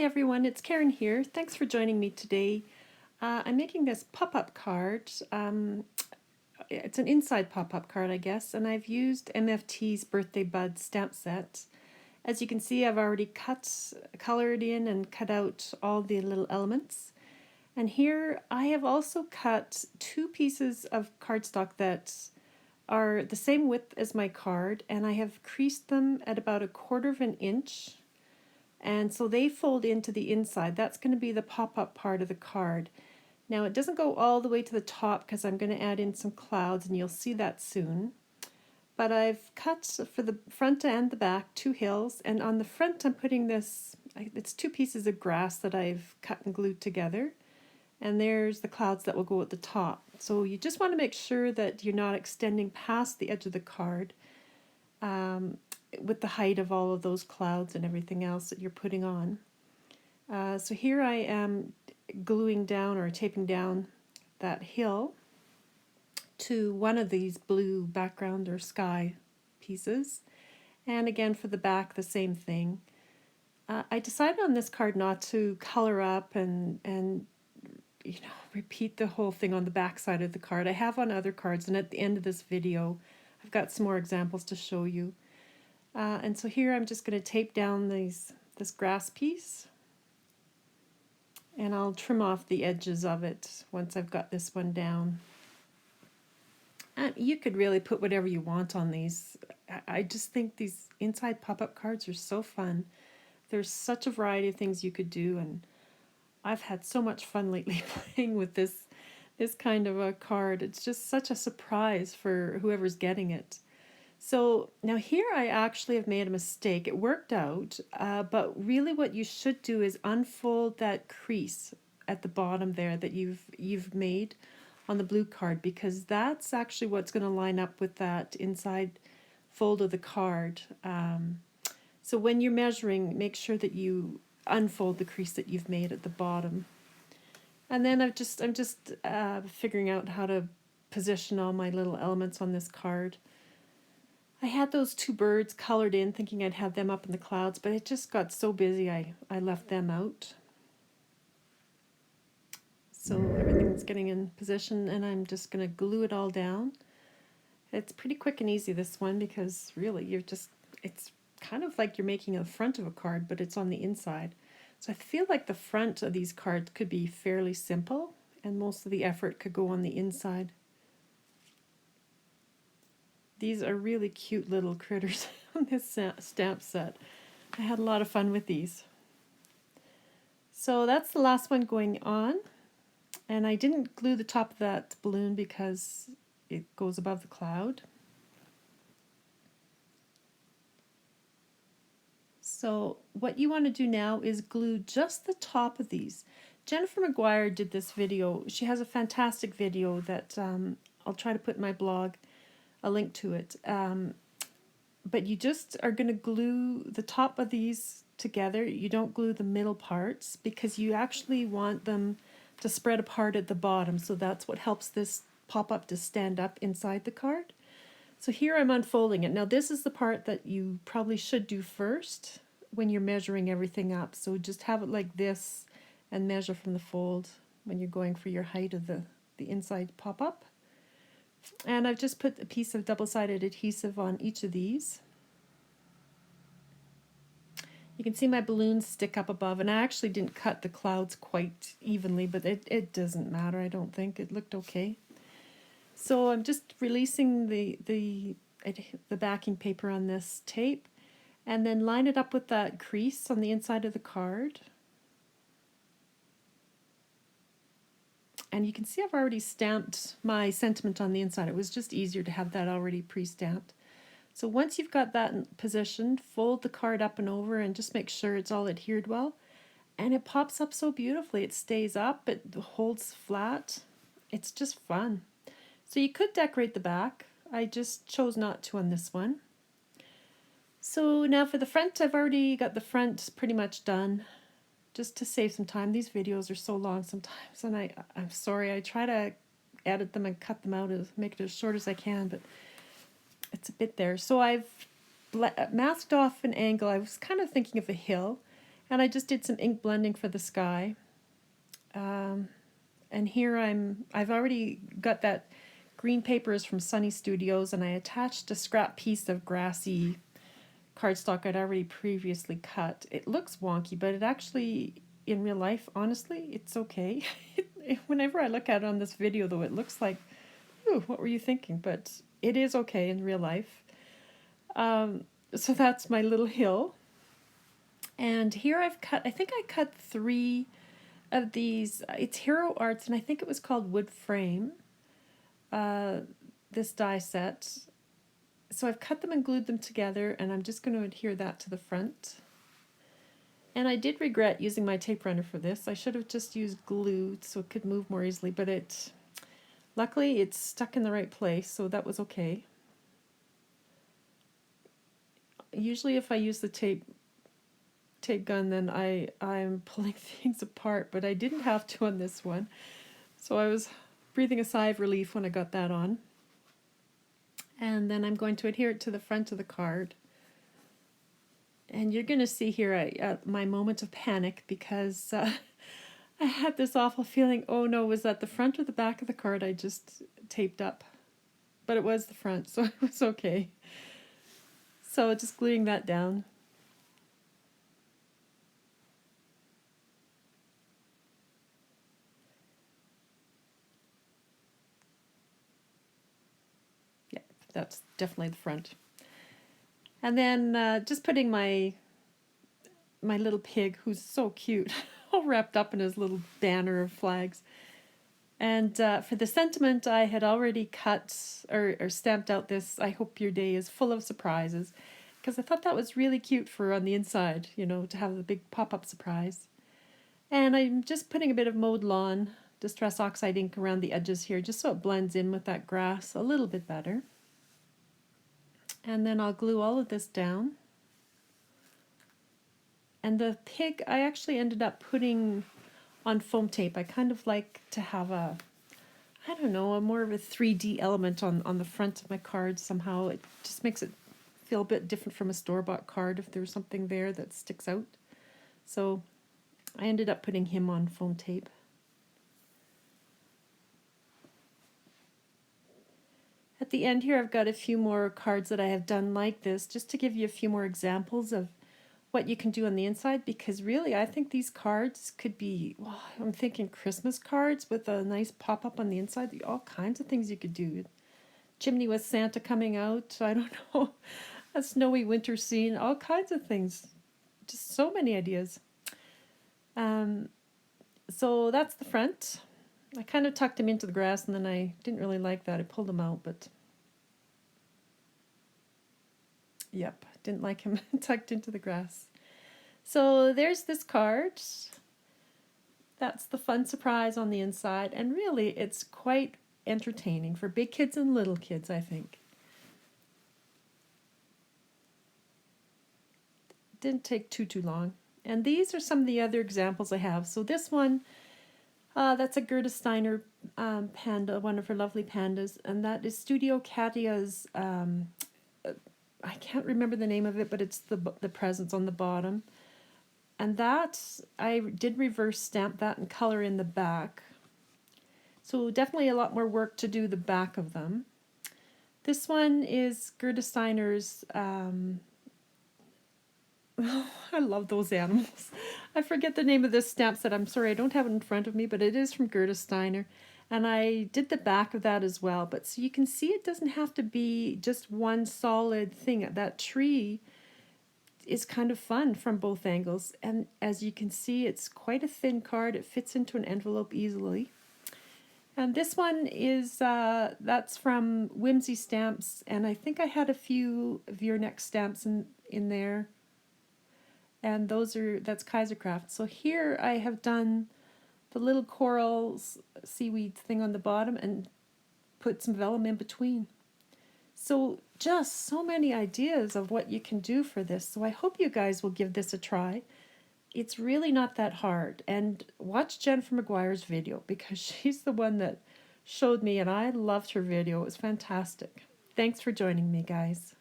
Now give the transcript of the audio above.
Hi everyone, it's Karen here. Thanks for joining me today. I'm making this pop-up card. It's an inside pop-up card, I guess, and I've used MFT's Birthday Buds stamp set. As you can see, I've already colored in and cut out all the little elements. And here I have also cut two pieces of cardstock that are the same width as my card, and I have creased them at about 1/4 inch. And so they fold into the inside. That's going to be the pop-up part of the card. Now it doesn't go all the way to the top because I'm going to add in some clouds, and you'll see that soon. But I've cut for the front and the back 2 hills, and on the front I'm putting this, it's 2 pieces of grass that I've cut and glued together. And there's the clouds that will go at the top. So you just want to make sure that you're not extending past the edge of the card. With the height of all of those clouds and everything else that you're putting on. So here I am gluing down or taping down that hill to one of these blue background or sky pieces. And again for the back, the same thing. I decided on this card not to color up and repeat the whole thing on the back side of the card. I have on other cards, and at the end of this video I've got some more examples to show you. And so here I'm just going to tape down this grass piece, and I'll trim off the edges of it once I've got this one down. And you could really put whatever you want on these. I just think these inside pop-up cards are so fun. There's such a variety of things you could do, and I've had so much fun lately playing with this kind of a card. It's just such a surprise for whoever's getting it. So now here I actually have made a mistake. It worked out, but really what you should do is unfold that crease at the bottom there that you've made on the blue card, because that's actually what's going to line up with that inside fold of the card. So when you're measuring, make sure that you unfold the crease that you've made at the bottom. And then I'm just figuring out how to position all my little elements on this card. I had those 2 birds colored in, thinking I'd have them up in the clouds, but it just got so busy I left them out. So everything's getting in position, and I'm just going to glue it all down. It's pretty quick and easy, this one, because really it's kind of like you're making a front of a card, but it's on the inside. So I feel like the front of these cards could be fairly simple, and most of the effort could go on the inside. These are really cute little critters on this stamp set. I had a lot of fun with these. So that's the last one going on. And I didn't glue the top of that balloon because it goes above the cloud. So what you want to do now is glue just the top of these. Jennifer McGuire did this video. She has a fantastic video that I'll try to put in my blog, a link to it. But you just are going to glue the top of these together. You don't glue the middle parts because you actually want them to spread apart at the bottom. So that's what helps this pop-up to stand up inside the card. So here I'm unfolding it. Now this is the part that you probably should do first when you're measuring everything up. So just have it like this and measure from the fold when you're going for your height of the inside pop-up. And I've just put a piece of double-sided adhesive on each of these. You can see my balloons stick up above, and I actually didn't cut the clouds quite evenly, but it doesn't matter, I don't think. It looked okay. So I'm just releasing the backing paper on this tape, and then line it up with that crease on the inside of the card. And you can see I've already stamped my sentiment on the inside. It was just easier to have that already pre-stamped. So once you've got that in position, fold the card up and over and just make sure it's all adhered well. And it pops up so beautifully. It stays up, it holds flat. It's just fun. So you could decorate the back. I just chose not to on this one. So now for the front, I've already got the front pretty much done. Just to save some time. These videos are so long sometimes, and I'm sorry, I try to edit them and cut them out, make it as short as I can, but it's a bit there. So I've masked off an angle. I was kind of thinking of a hill, And I just did some ink blending for the sky. And here I've already got that green paper is from Sunny Studios, and I attached a scrap piece of grassy cardstock I'd already previously cut. It looks wonky, but it actually, in real life, honestly, it's okay. Whenever I look at it on this video, though, it looks like, ooh, what were you thinking? But it is okay in real life. So that's my little hill. And here I've cut, I think I cut 3 of these. It's Hero Arts, and I think it was called Wood Frame, this die set. So I've cut them and glued them together, and I'm just going to adhere that to the front. And I did regret using my tape runner for this. I should have just used glue so it could move more easily, but luckily it's stuck in the right place, so that was okay. Usually if I use the tape gun, then I'm pulling things apart, but I didn't have to on this one. So I was breathing a sigh of relief when I got that on. And then I'm going to adhere it to the front of the card. And you're going to see here my moment of panic, because I had this awful feeling, oh no, was that the front or the back of the card I just taped up? But it was the front, so it was okay. So just gluing that down. Yeah, that's definitely the front. And then just putting my little pig, who's so cute, all wrapped up in his little banner of flags. And for the sentiment, I had already cut or stamped out this, I hope your day is full of surprises, because I thought that was really cute for on the inside, you know, to have the big pop-up surprise. And I'm just putting a bit of mowed lawn Distress Oxide ink around the edges here, just so it blends in with that grass a little bit better. And then I'll glue all of this down. And the pig, I actually ended up putting on foam tape. I kind of like to have a, I don't know, a more of a 3D element on the front of my card somehow. It just makes it feel a bit different from a store-bought card if there's something there that sticks out. So I ended up putting him on foam tape. At the end here, I've got a few more cards that I have done like this, just to give you a few more examples of what you can do on the inside, because really I think these cards could be, well, I'm thinking Christmas cards with a nice pop-up on the inside, all kinds of things you could do. Chimney with Santa coming out, I don't know, a snowy winter scene, all kinds of things. Just so many ideas. So that's the front. I kind of tucked him into the grass, and then I didn't really like that. I pulled him out, but yep, didn't like him tucked into the grass. So there's this card. That's the fun surprise on the inside, and really it's quite entertaining for big kids and little kids, I think. Didn't take too long. And these are some of the other examples I have. So this one, that's a Gerda Steiner panda, one of her lovely pandas, and that is Studio Katia's, I can't remember the name of it, but it's the presents on the bottom. And that, I did reverse stamp that and color in the back. So definitely a lot more work to do the back of them. This one is Gerda Steiner's, I love those animals. I forget the name of this stamp set. I'm sorry, I don't have it in front of me, but it is from Gerda Steiner. And I did the back of that as well. But so you can see it doesn't have to be just one solid thing. That tree is kind of fun from both angles. And as you can see, it's quite a thin card. It fits into an envelope easily. And this one is, that's from Whimsy Stamps. And I think I had a few V-neck stamps in there. And that's Kaisercraft. So here I have done the little coral seaweed thing on the bottom and put some vellum in between. So just so many ideas of what you can do for this. So I hope you guys will give this a try. It's really not that hard. And watch Jennifer McGuire's video, because she's the one that showed me, and I loved her video. It was fantastic. Thanks for joining me, guys.